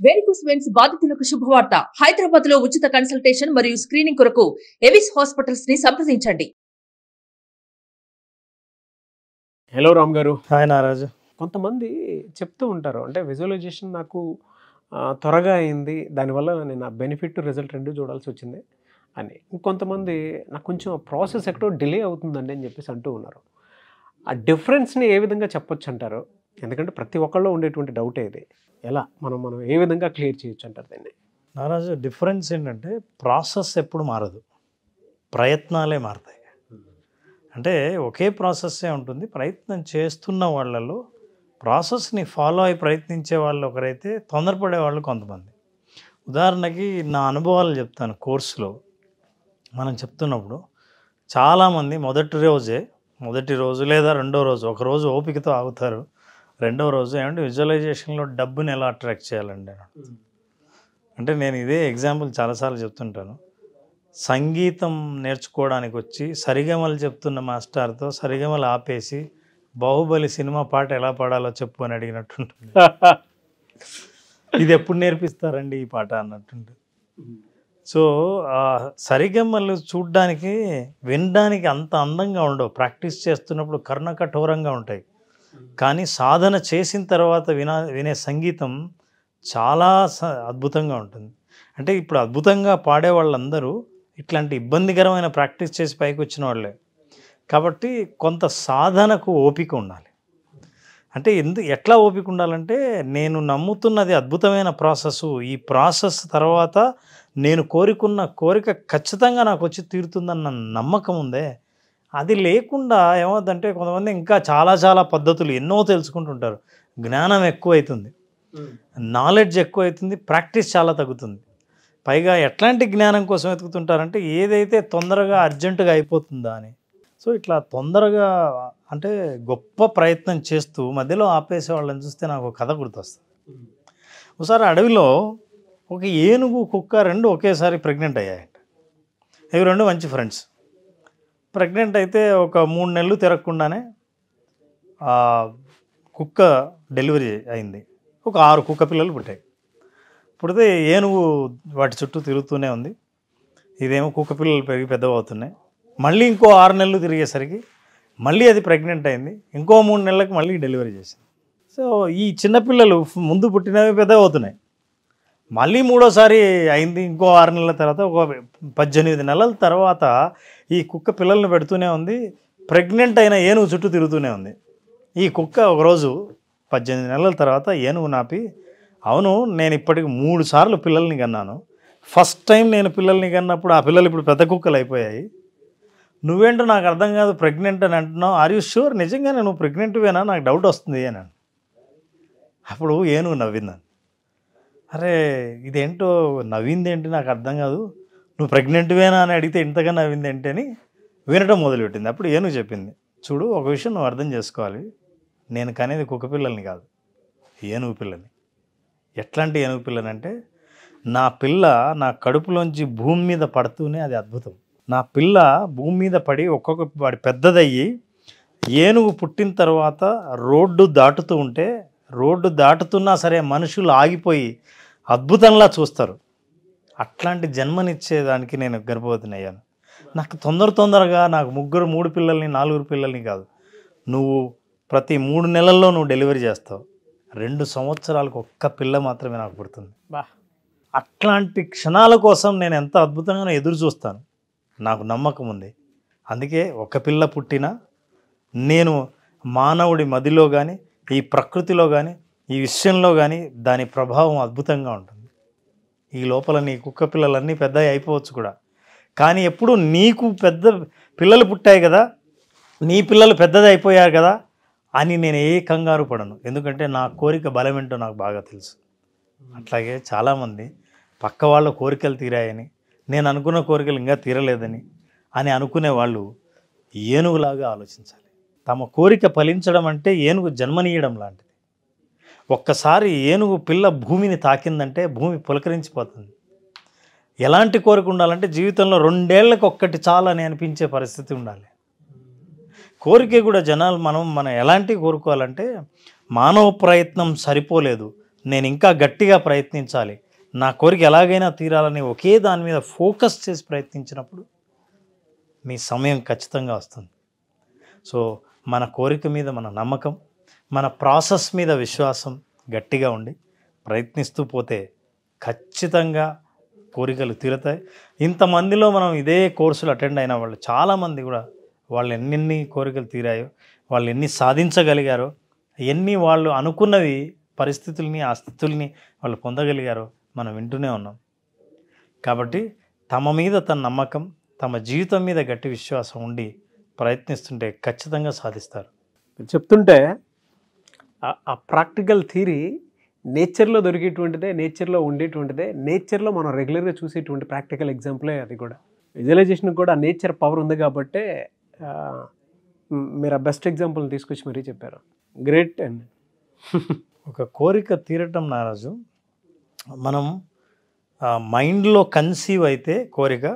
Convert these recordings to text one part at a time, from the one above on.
Varicose veins బాధితులకు శుభవార్త. హైదరాబాద్ లో ఉచిత కన్సల్టేషన్ మరియు స్క్రీనింగ్ కొరకు ఎవిస్ హాస్పిటల్స్ ని సంప్రదించండి. హలో రామ్ గారు. హాయ్ నారాజు. కొంతమంది చెప్తూ ఉంటారు, అంటే విజువలైజేషన్ నాకు త్వరగా అయింది, దానివల్ల నేను ఆ బెనిఫిట్ రిజల్ట్ రెండు చూడాల్సి వచ్చింది అని. ఇంకొంతమంది నాకు కొంచెం ప్రాసెస్ ఎక్కడో డిలే అవుతుందండి అని చెప్పేసి అంటూ ఉన్నారు. ఆ డిఫరెన్స్ని ఏ విధంగా చెప్పొచ్చు అంటారు? ఎందుకంటే ప్రతి ఒక్కళ్ళు ఉండేటువంటి డౌటే ఇది. ఎలా మనం ఏ విధంగా క్లియర్ చేయొచ్చు అంటారు దీన్ని? నారాజు, డిఫరెన్స్ ఏంటంటే ప్రాసెస్ ఎప్పుడు మారదు, ప్రయత్నాలే మారుతాయి. అంటే ఒకే ప్రాసెస్సే ఉంటుంది. ప్రయత్నం చేస్తున్న వాళ్ళలో ప్రాసెస్ని ఫాలో అయి ప్రయత్నించే వాళ్ళు ఒకరైతే, తొందరపడే వాళ్ళు కొంతమంది. ఉదాహరణకి నా అనుభవాలు చెప్తాను. కోర్సులో మనం చెప్తున్నప్పుడు చాలామంది మొదటి రోజు లేదా రెండో రోజు, ఒకరోజు ఓపికతో ఆగుతారు, రెండవ రోజు ఏమంటే విజువలైజేషన్లో డబ్బుని ఎలా అట్రాక్ట్ చేయాలండి అంటే, నేను ఇదే ఎగ్జాంపుల్ చాలాసార్లు చెప్తుంటాను. సంగీతం నేర్చుకోవడానికి వచ్చి సరిగమలు చెప్తున్న మాస్టర్తో సరిగమలు ఆపేసి బాహుబలి సినిమా పాట ఎలా పాడాలో చెప్పు అని అడిగినట్టుంటుంది. ఇది ఎప్పుడు నేర్పిస్తారండి ఈ పాట అన్నట్టుంటుంది. సో సరిగమలు చూడ్డానికి వినడానికి అంత అందంగా ఉండవు, ప్రాక్టీస్ చేస్తున్నప్పుడు కర్ణకఠోరంగా ఉంటాయి. కానీ సాధన చేసిన తర్వాత వినే సంగీతం చాలా అద్భుతంగా ఉంటుంది. అంటే ఇప్పుడు అద్భుతంగా పాడే వాళ్ళందరూ ఇట్లాంటి ఇబ్బందికరమైన ప్రాక్టీస్ చేసి పైకి వచ్చిన వాళ్ళే. కాబట్టి కొంత సాధనకు ఓపిక ఉండాలి. అంటే ఎట్లా ఓపిక ఉండాలంటే, నేను నమ్ముతున్నది అద్భుతమైన ప్రాసెస్, ఈ ప్రాసెస్ తర్వాత నేను కోరిక ఖచ్చితంగా నాకు వచ్చి తీరుతుందన్న నమ్మకం ఉందే, అది లేకుండా ఏమవుతుందంటే కొంతమంది ఇంకా చాలా పద్ధతులు ఎన్నో తెలుసుకుంటుంటారు. జ్ఞానం ఎక్కువైతుంది, నాలెడ్జ్ ఎక్కువైతుంది, ప్రాక్టీస్ చాలా తగ్గుతుంది. పైగా ఎట్లాంటి జ్ఞానం కోసం వెతుకుతుంటారంటే, ఏదైతే తొందరగా అర్జెంటుగా అయిపోతుందా అని. సో ఇట్లా తొందరగా అంటే గొప్ప ప్రయత్నం చేస్తూ మధ్యలో ఆపేసే వాళ్ళని చూస్తే నాకు ఒక కథ గుర్తొస్తుంది. ఒకసారి అడవిలో ఒక ఏనుగు, కుక్క రెండు ఒకేసారి ప్రెగ్నెంట్ అయ్యాయంట. ఇవి రెండు మంచి ఫ్రెండ్స్. ప్రెగ్నెంట్ అయితే ఒక 3 నెలలు తిరగకుండానే కుక్క డెలివరీ అయింది. ఒక 6 కుక్క పిల్లలు పుట్టాయి. పుడితే ఏనుగు వాటి చుట్టూ తిరుగుతూనే ఉంది. ఇదేమో కుక్క పిల్లలు పెరిగి పెద్దవి అవుతున్నాయి. మళ్ళీ ఇంకో 6 నెలలు తిరిగేసరికి మళ్ళీ అది ప్రెగ్నెంట్ అయింది. ఇంకో 3 నెలలకు మళ్ళీ డెలివరీ చేసింది. సో ఈ చిన్నపిల్లలు ముందు పుట్టినవి పెద్దవి అవుతున్నాయి. మళ్ళీ మూడోసారి అయింది. ఇంకో 6 నెలల తర్వాత, ఒక 18 నెలల తర్వాత ఈ కుక్క పిల్లల్ని పెడుతూనే ఉంది. ప్రెగ్నెంట్ అయిన ఏనుగు చుట్టూ తిరుగుతూనే ఉంది. ఈ కుక్క ఒకరోజు 18 నెలల తర్వాత ఏనుగు నాపి, అవును నేను ఇప్పటికి 3 సార్లు పిల్లల్ని కన్నాను, ఫస్ట్ టైం నేను పిల్లల్ని కన్నప్పుడు ఆ పిల్లలు ఇప్పుడు పెద్ద కుక్కలు అయిపోయాయి, నువ్వేంటో నాకు అర్థం కాదు, ప్రెగ్నెంట్ అని అంటున్నావు, ఆర్ యూ షూర్, నిజంగానే నువ్వు ప్రెగ్నెంట్వేనా, నాకు డౌట్ వస్తుంది అని. అప్పుడు ఏనుగు నవ్విందని. అరే ఇదేంటో నవ్వింది ఏంటి నాకు అర్థం కాదు, నువ్వు ప్రెగ్నెంట్వేనా అని అడిగితే ఇంతగా నవ్వింది ఏంటి అని వినటం మొదలుపెట్టింది. అప్పుడు ఏనుగు చెప్పింది, చూడు ఒక విషయం నువ్వు అర్థం చేసుకోవాలి, నేను కనేది కుక్క పిల్లల్ని కాదు, ఏనుగు పిల్లని. ఎట్లాంటి ఏనుగు పిల్లని అంటే, నా పిల్ల నా కడుపులోంచి భూమి మీద పడుతూనే అది అద్భుతం. నా పిల్ల భూమి మీద పడి వాడి పెద్దదయ్యి ఏనుగు పుట్టిన తర్వాత రోడ్డు దాటుతూ ఉంటే, రోడ్డు దాటుతున్నా సరే మనుషులు ఆగిపోయి అద్భుతంలా చూస్తారు. అట్లాంటి జన్మనిచ్చేదానికి నేను గర్భవతిని అయ్యాను. నాకు తొందరగా నాకు 3 పిల్లల్ని 4 పిల్లల్ని కాదు, నువ్వు ప్రతి 3 నెలల్లో నువ్వు డెలివరీ చేస్తావు, 2 సంవత్సరాలకు ఒక్క పిల్ల మాత్రమే నాకు పుడుతుంది. అట్లాంటి క్షణాల కోసం నేను ఎంత అద్భుతంగా ఎదురు చూస్తాను, నాకు నమ్మకం ఉంది. అందుకే ఒక పిల్ల పుట్టినా నేను మానవుడి మదిలో కానీ, ఈ ప్రకృతిలో కానీ, ఈ విషయంలో కానీ దాని ప్రభావం అద్భుతంగా ఉంటుంది. ఈ లోపల నీ కుక్క పిల్లలన్నీ పెద్దవి అయిపోవచ్చు కూడా, కానీ ఎప్పుడు నీకు పెద్ద పిల్లలు పుట్టాయి కదా, నీ పిల్లలు పెద్దది అయిపోయారు కదా అని నేను ఏ కంగారు పడను. ఎందుకంటే నా కోరిక బలమేంటో నాకు బాగా తెలుసు. అట్లాగే చాలామంది పక్క వాళ్ళ కోరికలు తీరాయని, నేను అనుకున్న కోరికలు ఇంకా తీరలేదని అనుకునే వాళ్ళు ఏనుగులాగా ఆలోచించాలి. తమ కోరిక ఫలించడం అంటే ఏనుగు జన్మనీయడం లాంటిది. ఒక్కసారి ఏనుగు పిల్ల భూమిని తాకిందంటే భూమి పులకరించిపోతుంది. ఎలాంటి కోరిక ఉండాలంటే, జీవితంలో 2 ఏళ్లకు ఒక్కటి చాలని అనిపించే పరిస్థితి ఉండాలి. కోరిక కూడా మనం ఎలాంటివి కోరుకోవాలంటే, మానవ ప్రయత్నం సరిపోలేదు, నేను ఇంకా గట్టిగా ప్రయత్నించాలి, నా కోరిక ఎలాగైనా తీరాలని ఒకే దాని మీద ఫోకస్ చేసి ప్రయత్నించినప్పుడు మీ సమయం ఖచ్చితంగా వస్తుంది. సో మన కోరిక మీద మన నమ్మకం, మన ప్రాసెస్ మీద విశ్వాసం గట్టిగా ఉండి ప్రయత్నిస్తూ పోతే ఖచ్చితంగా కోరికలు తీరుతాయి. ఇంతమందిలో మనం ఇదే కోర్సులు అటెండ్ అయిన వాళ్ళు చాలామంది కూడా వాళ్ళు ఎన్నెన్ని కోరికలు తీరాయో, వాళ్ళు ఎన్ని సాధించగలిగారో, ఎన్ని వాళ్ళు అనుకున్నవి పరిస్థితుల్ని ఆ స్థితుల్ని వాళ్ళు పొందగలిగారో మనం వింటూనే ఉన్నాం. కాబట్టి తమ మీద తన నమ్మకం, తమ జీవితం మీద గట్టి విశ్వాసం ఉండి ప్రయత్నిస్తుంటే ఖచ్చితంగా సాధిస్తారు. చెప్తుంటే ఆ ప్రాక్టికల్ థియరీ నేచర్లో దొరికేటువంటిదే, నేచర్లో ఉండేటువంటిదే, నేచర్లో మనం రెగ్యులర్గా చూసేటువంటి ప్రాక్టికల్ ఎగ్జాంపులే అది కూడా. విజువలైజేషన్కి కూడా నేచర్ పవర్ ఉంది కాబట్టే మీరు ఆ బెస్ట్ ఎగ్జాంపుల్ తీసుకొచ్చి మరీ చెప్పారు. గ్రేట్ అండి. ఒక కోరిక తీరటం నారాజు, మనం మైండ్లో కన్సీవ్ అయితే కోరిక,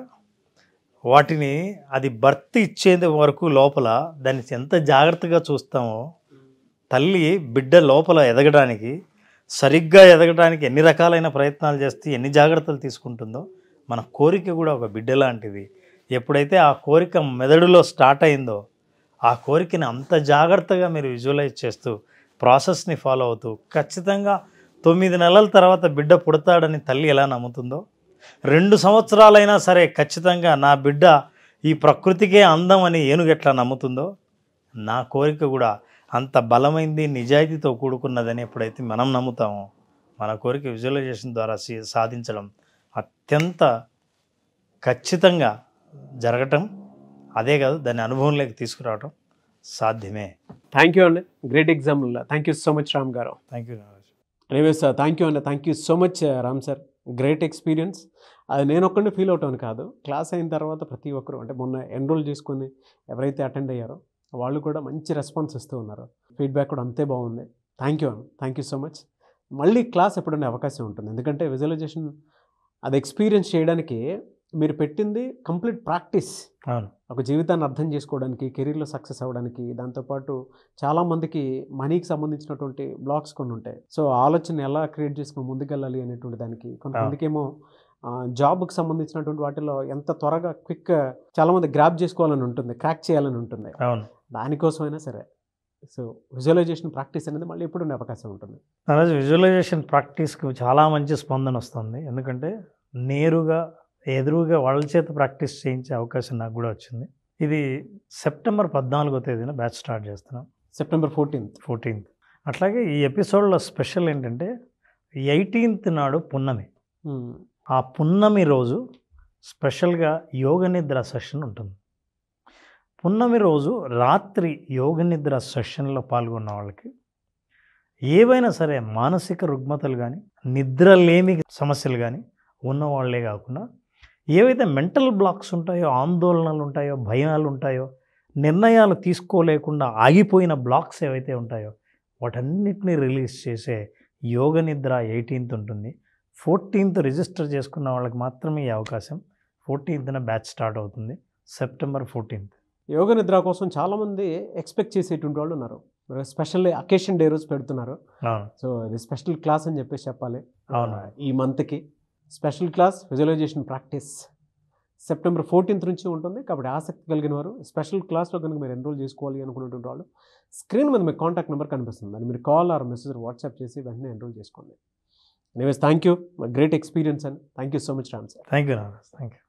వాటిని అది బర్త్ ఇచ్చేంత వరకు లోపల దాన్ని ఎంత జాగ్రత్తగా చూస్తామో, తల్లి బిడ్డ లోపల ఎదగడానికి, సరిగ్గా ఎదగడానికి ఎన్ని రకాలైన ప్రయత్నాలు చేస్తే ఎన్ని జాగ్రత్తలు తీసుకుంటుందో, మన కోరిక కూడా ఒక బిడ్డ లాంటిది. ఎప్పుడైతే ఆ కోరిక మెదడులో స్టార్ట్ అయిందో, ఆ కోరికని అంత జాగ్రత్తగా మీరు విజువలైజ్ చేస్తూ ప్రాసెస్ని ఫాలో అవుతూ ఖచ్చితంగా 9 నెలల తర్వాత బిడ్డ పుడతాడని తల్లి ఎలా నమ్ముతుందో, 2 సంవత్సరాలైనా సరే ఖచ్చితంగా నా బిడ్డ ఈ ప్రకృతికే అందం అని ఏనుగు ఎట్లా నమ్ముతుందో, నా కోరిక కూడా అంత బలమైంది, నిజాయితీతో కూడుకున్నదని ఎప్పుడైతే మనం నమ్ముతామో, మన కోరిక విజువలైజేషన్ ద్వారా సాధించడం అత్యంత ఖచ్చితంగా జరగటం, అదే కాదు దాన్ని అనుభవంలోకి తీసుకురావడం సాధ్యమే. థ్యాంక్ యూ అండి, great example. Thank you so much Ram గారు. థ్యాంక్ యూ నారాజు. ఎనీవేస్ థ్యాంక్ యూ అండి, thank you so much Ram sir. Great experience. అది నేను ఒక్కడిని ఫీల్ అవుతాను కాదు, క్లాస్ అయిన తర్వాత ప్రతి ఒక్కరు, అంటే మొన్న ఎన్రోల్ చేసుకొని ఎవరైతే అటెండ్ అయ్యారో వాళ్ళు కూడా మంచి రెస్పాన్స్ ఇస్తూ ఉన్నారు. ఫీడ్బ్యాక్ కూడా అంతే బాగుంది. థ్యాంక్ యూ అండి, థ్యాంక్ యూ సో మచ్. మళ్ళీ క్లాస్ ఎప్పుడైనా అవకాశం ఉంటుంది, ఎందుకంటే విజువలైజేషన్ అది ఎక్స్పీరియన్స్ చేయడానికి మీరు పెట్టింది కంప్లీట్ ప్రాక్టీస్. అవును, ఒక జీవితాన్ని అర్థం చేసుకోవడానికి, కెరీర్లో సక్సెస్ అవ్వడానికి, దాంతోపాటు చాలామందికి మనీకి సంబంధించినటువంటి బ్లాక్స్ కొన్ని ఉంటాయి. సో ఆలోచన ఎలా క్రియేట్ చేసుకుని ముందుకెళ్ళాలి అనేటువంటి దానికి, కొంతమందికి ఏమో జాబ్కి సంబంధించినటువంటి వాటిలో ఎంత త్వరగా క్విక్ చాలామంది గ్రాప్ చేసుకోవాలని ఉంటుంది, క్రాక్ చేయాలని ఉంటుంది. అవును, దానికోసమైనా సరే సో విజువలైజేషన్ ప్రాక్టీస్ అనేది మళ్ళీ ఎప్పుడు అవకాశం ఉంటుంది. నారాజు, విజువలైజేషన్ ప్రాక్టీస్కి చాలా మంచి స్పందన వస్తుంది. ఎందుకంటే నేరుగా ఎదురుగా వాళ్ళ చేత ప్రాక్టీస్ చేయించే అవకాశం నాకు కూడా వచ్చింది. ఇది సెప్టెంబర్ 14వ తేదీన బ్యాచ్ స్టార్ట్ చేస్తున్నాం. September 14th. అట్లాగే ఈ ఎపిసోడ్లో స్పెషల్ ఏంటంటే 18th నాడు పున్నమి. ఆ పున్నమి రోజు స్పెషల్గా యోగ నిద్ర సెషన్ ఉంటుంది. పున్నమి రోజు రాత్రి యోగ నిద్ర సెషన్లో పాల్గొన్న వాళ్ళకి ఏవైనా సరే మానసిక రుగ్మతలు కానీ, నిద్రలేమి సమస్యలు కానీ ఉన్నవాళ్లే కాకుండా, ఏవైతే మెంటల్ బ్లాక్స్ ఉంటాయో, ఆందోళనలు ఉంటాయో, భయాలు ఉంటాయో, నిర్ణయాలు తీసుకోలేకుండా ఆగిపోయిన బ్లాక్స్ ఏవైతే ఉంటాయో వాటన్నిటినీ రిలీజ్ చేసే యోగ నిద్ర 18th ఉంటుంది. 14th రిజిస్టర్ చేసుకున్న వాళ్ళకి మాత్రమే ఈ అవకాశం. 14th బ్యాచ్ స్టార్ట్ అవుతుంది, సెప్టెంబర్ 14th. యోగ నిద్ర కోసం చాలామంది ఎక్స్పెక్ట్ చేసేటువంటి వాళ్ళు ఉన్నారు. స్పెషల్ అకేషన్ డే రోజు పెడుతున్నారు. సో ఇది స్పెషల్ క్లాస్ అని చెప్పేసి చెప్పాలి. అవును, ఈ మంత్కి special class visualization practice September 14th నుంచి ఉంటుంది. కాబట్టి ఆసక్తి కలిగిన వారు స్పెషల్ క్లాస్లో కనుక మీరు ఎన్రోల్ చేసుకోవాలి అనుకునేటువంటి వాళ్ళు స్క్రీన్ మీద మీకు కాంటాక్ట్ నెంబర్ కనిపిస్తుంది, దాన్ని మీరు కాల్ ఆర్ మెసేజ్ వాట్సాప్ చేసి వెంటనే ఎన్రోల్ చేసుకోండి. Anyways thank you, great experience and thank you so much Ram sir. Thank you నారాజ్, థ్యాంక్ యూ.